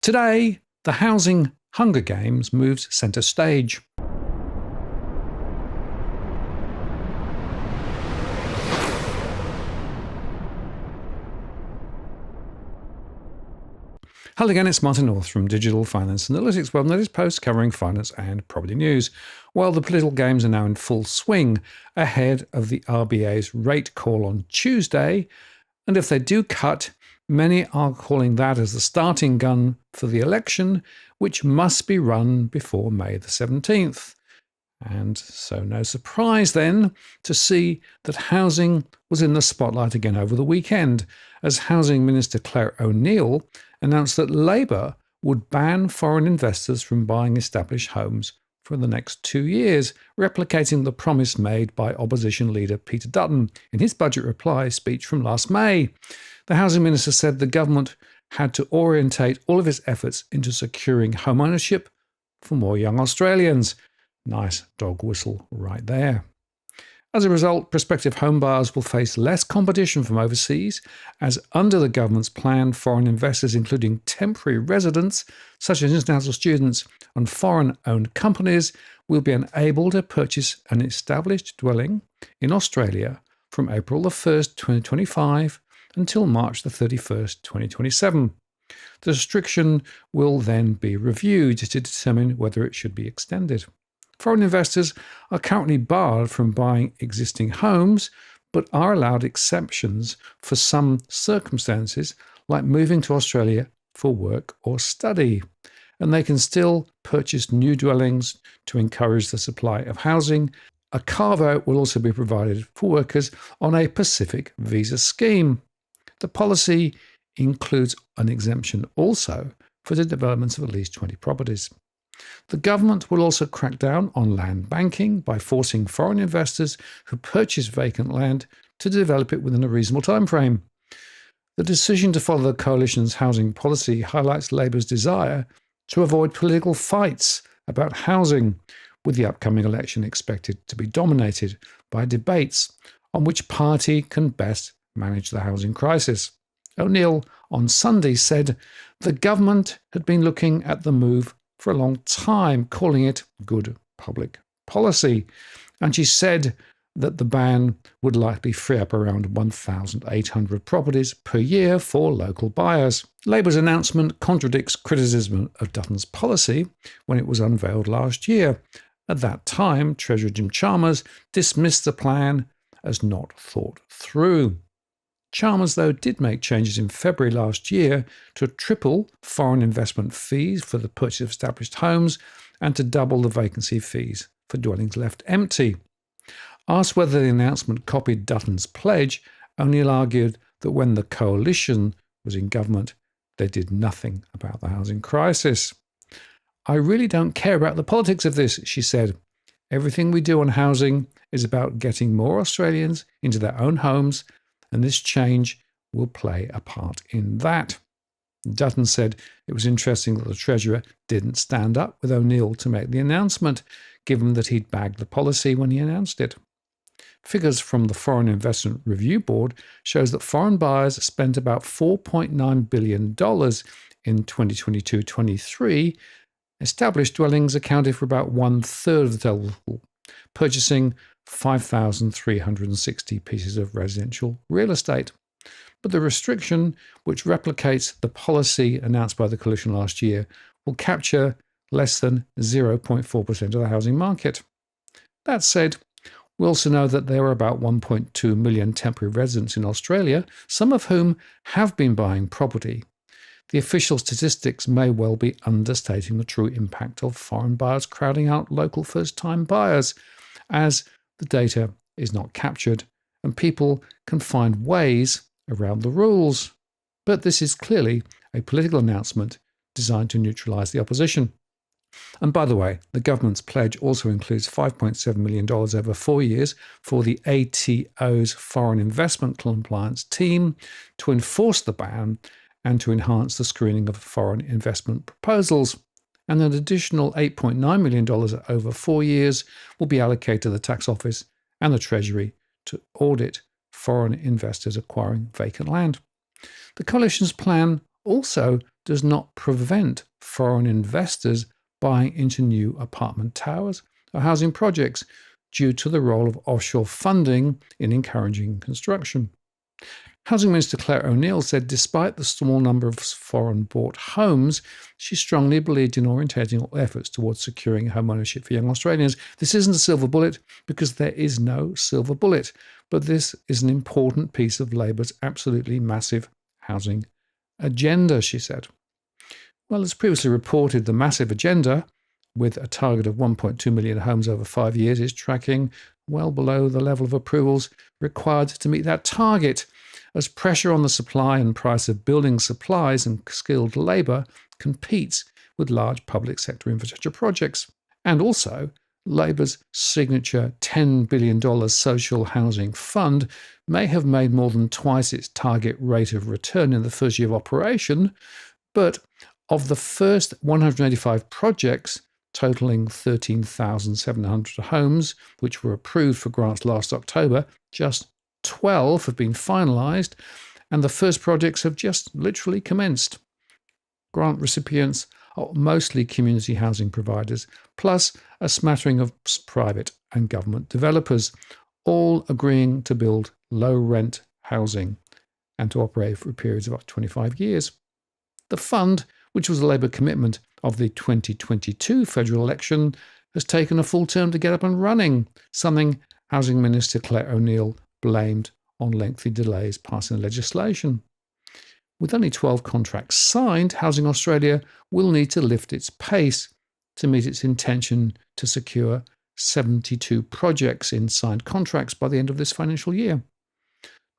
Today, the housing Hunger Games moves centre stage. Hello again, it's Martin North from Digital Finance Analytics, web notice post covering finance and property news. Well, the political games are now in full swing ahead of the RBA's rate call on Tuesday. And if they do cut, many are calling that as the starting gun for the election, which must be run before May the 17th. And so no surprise then to see that housing was in the spotlight again over the weekend, as Housing Minister Clare O'Neil announced that Labour would ban foreign investors from buying established homes for the next 2 years, replicating the promise made by Opposition Leader Peter Dutton in his budget reply speech from last May. The Housing Minister said the government had to orientate all of its efforts into securing home ownership for more young Australians. Nice dog whistle right there. As a result, prospective home buyers will face less competition from overseas, as under the government's plan, foreign investors, including temporary residents, such as international students and foreign-owned companies, will be unable to purchase an established dwelling in Australia from April the 1st, 2025 until March the 31st, 2027. The restriction will then be reviewed to determine whether it should be extended. Foreign investors are currently barred from buying existing homes, but are allowed exceptions for some circumstances, like moving to Australia for work or study. And they can still purchase new dwellings to encourage the supply of housing. A carve-out will also be provided for workers on a Pacific visa scheme. The policy includes an exemption also for the development of at least 20 properties. The government will also crack down on land banking by forcing foreign investors who purchase vacant land to develop it within a reasonable time frame. The decision to follow the coalition's housing policy highlights Labour's desire to avoid political fights about housing, with the upcoming election expected to be dominated by debates on which party can best manage the housing crisis. O'Neil on Sunday said the government had been looking at the move for a long time, calling it good public policy. And she said that the ban would likely free up around 1,800 properties per year for local buyers. Labour's announcement contradicts criticism of Dutton's policy when it was unveiled last year. At that time, Treasurer Jim Chalmers dismissed the plan as not thought through. Chalmers, though, did make changes in February last year to triple foreign investment fees for the purchase of established homes and to double the vacancy fees for dwellings left empty. Asked whether the announcement copied Dutton's pledge, O'Neil argued that when the coalition was in government, they did nothing about the housing crisis. "I really don't care about the politics of this," she said. "Everything we do on housing is about getting more Australians into their own homes, and this change will play a part in that." Dutton said it was interesting that the Treasurer didn't stand up with O'Neil to make the announcement, given that he'd bagged the policy when he announced it. Figures from the Foreign Investment Review Board shows that foreign buyers spent about $4.9 billion in 2022-23. Established dwellings accounted for about 1/3 of the total, purchasing 5,360 pieces of residential real estate. But the restriction, which replicates the policy announced by the coalition last year, will capture less than 0.4% of the housing market. That said, we also know that there are about 1.2 million temporary residents in Australia, some of whom have been buying property. The official statistics may well be understating the true impact of foreign buyers crowding out local first-time buyers, as the data is not captured and people can find ways around the rules. But this is clearly a political announcement designed to neutralise the opposition. And by the way, the government's pledge also includes $5.7 million over 4 years for the ATO's Foreign Investment Compliance team to enforce the ban and to enhance the screening of foreign investment proposals. And an additional $8.9 million over 4 years will be allocated to the Tax Office and the Treasury to audit foreign investors acquiring vacant land. The coalition's plan also does not prevent foreign investors buying into new apartment towers or housing projects due to the role of offshore funding in encouraging construction. Housing Minister Clare O'Neil said despite the small number of foreign-bought homes, she strongly believed in orientating all efforts towards securing home ownership for young Australians. This isn't a silver bullet because there is no silver bullet, but this is an important piece of Labor's absolutely massive housing agenda, she said. Well, as previously reported, the massive agenda, with a target of 1.2 million homes over 5 years, is tracking well below the level of approvals required to meet that target, as pressure on the supply and price of building supplies and skilled labour competes with large public sector infrastructure projects. And also, Labor's signature $10 billion social housing fund may have made more than twice its target rate of return in the first year of operation, but of the first 185 projects, totaling 13,700 homes, which were approved for grants last October, just 12 have been finalised, and the first projects have just literally commenced. Grant recipients are mostly community housing providers, plus a smattering of private and government developers, all agreeing to build low-rent housing and to operate for periods of up to 25 years. The fund, which was a Labour commitment of the 2022 federal election, has taken a full term to get up and running, something Housing Minister Clare O'Neil blamed on lengthy delays passing legislation. With only 12 contracts signed, Housing Australia will need to lift its pace to meet its intention to secure 72 projects in signed contracts by the end of this financial year.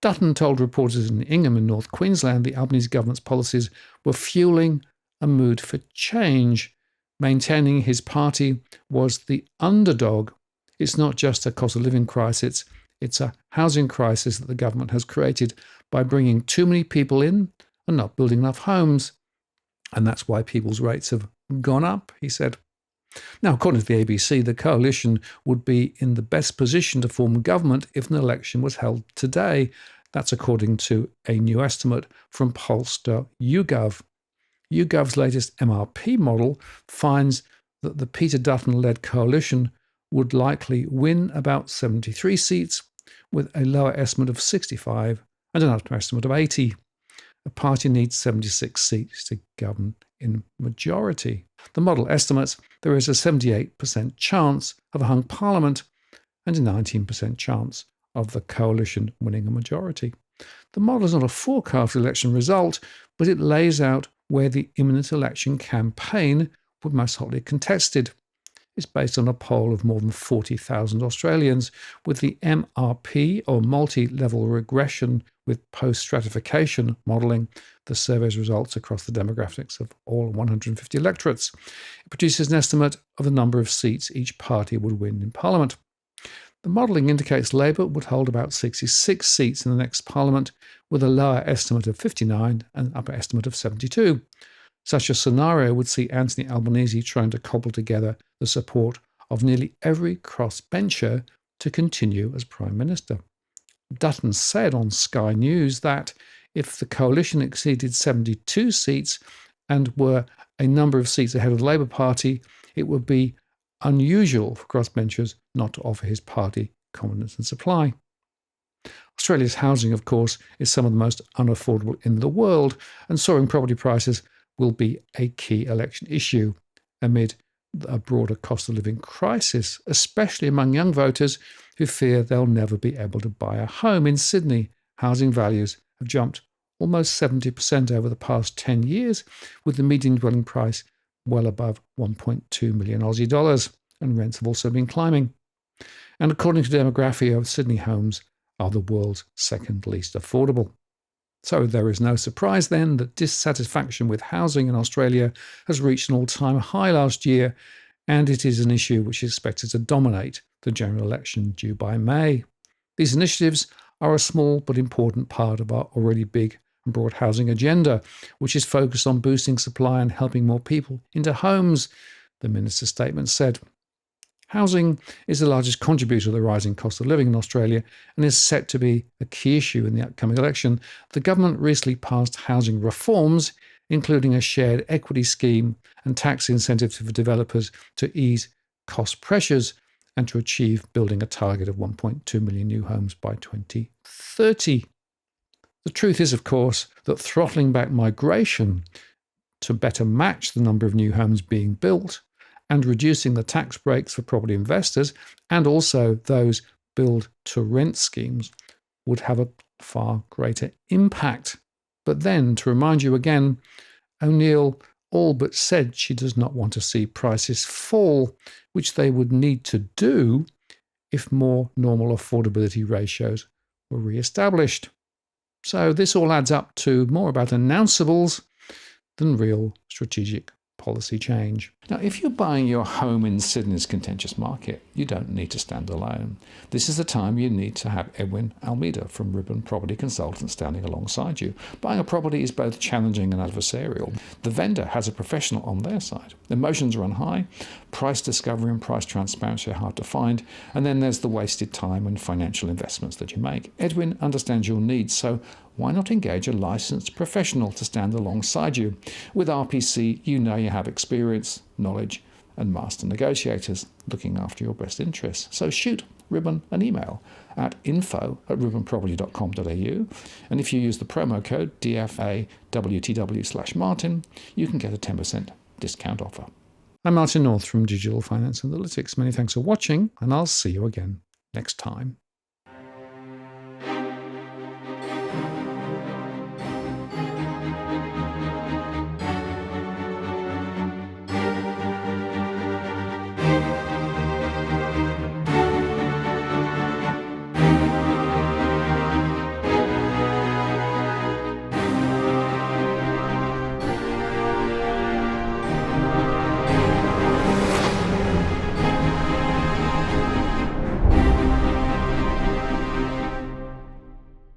Dutton told reporters in Ingham in North Queensland the Albanese government's policies were fueling a mood for change, maintaining his party was the underdog. It's not just a cost of living crisis, it's a housing crisis that the government has created by bringing too many people in and not building enough homes. And that's why people's rates have gone up, he said. Now, according to the ABC, the coalition would be in the best position to form government if an election was held today. That's according to a new estimate from pollster YouGov. YouGov's latest MRP model finds that the Peter Dutton-led coalition would likely win about 73 seats, with a lower estimate of 65 and an upper estimate of 80. The party needs 76 seats to govern in majority. The model estimates there is a 78% chance of a hung parliament and a 19% chance of the coalition winning a majority. The model is not a forecast election result, but it lays out where the imminent election campaign would most hotly contested. It's based on a poll of more than 40,000 Australians, with the MRP, or multi-level regression with post-stratification modelling, the survey's results across the demographics of all 150 electorates. It produces an estimate of the number of seats each party would win in Parliament. The modelling indicates Labour would hold about 66 seats in the next Parliament, with a lower estimate of 59 and an upper estimate of 72. Such a scenario would see Anthony Albanese trying to cobble together the support of nearly every crossbencher to continue as Prime Minister. Dutton said on Sky News that if the coalition exceeded 72 seats and were a number of seats ahead of the Labour Party, it would be unusual for crossbenchers not to offer his party confidence and supply. Australia's housing, of course, is some of the most unaffordable in the world, and soaring property prices will be a key election issue amid a broader cost of living crisis, especially among young voters who fear they'll never be able to buy a home. In Sydney, housing values have jumped almost 70% over the past 10 years, with the median dwelling price well above 1.2 million Aussie dollars, and rents have also been climbing. And according to Demography, Sydney homes are the world's second least affordable. So there is no surprise then that dissatisfaction with housing in Australia has reached an all-time high last year, and it is an issue which is expected to dominate the general election due by May. These initiatives are a small but important part of our already big and broad housing agenda, which is focused on boosting supply and helping more people into homes, the minister's statement said. Housing is the largest contributor to the rising cost of living in Australia and is set to be a key issue in the upcoming election. The government recently passed housing reforms, including a shared equity scheme and tax incentives for developers to ease cost pressures and to achieve building a target of 1.2 million new homes by 2030. The truth is, of course, that throttling back migration to better match the number of new homes being built and reducing the tax breaks for property investors and also those build-to-rent schemes would have a far greater impact. But then, to remind you again, O'Neil all but said she does not want to see prices fall, which they would need to do if more normal affordability ratios were re-established. So this all adds up to more about announceables than real strategic policy change. Now, if you're buying your home in Sydney's contentious market, you don't need to stand alone. This is the time you need to have Edwin Almeida from Ribbon Property Consultants standing alongside you. Buying a property is both challenging and adversarial. The vendor has a professional on their side. Emotions run high, price discovery and price transparency are hard to find, and then there's the wasted time and financial investments that you make. Edwin understands your needs, so why not engage a licensed professional to stand alongside you? With RPC, you know you have experience, knowledge, and master negotiators looking after your best interests. So shoot Ribbon an email at info@ribbonproperty.com.au, and if you use the promo code DFAWTW/Martin, you can get a 10% discount offer. I'm Martin North from Digital Finance Analytics. Many thanks for watching, and I'll see you again next time.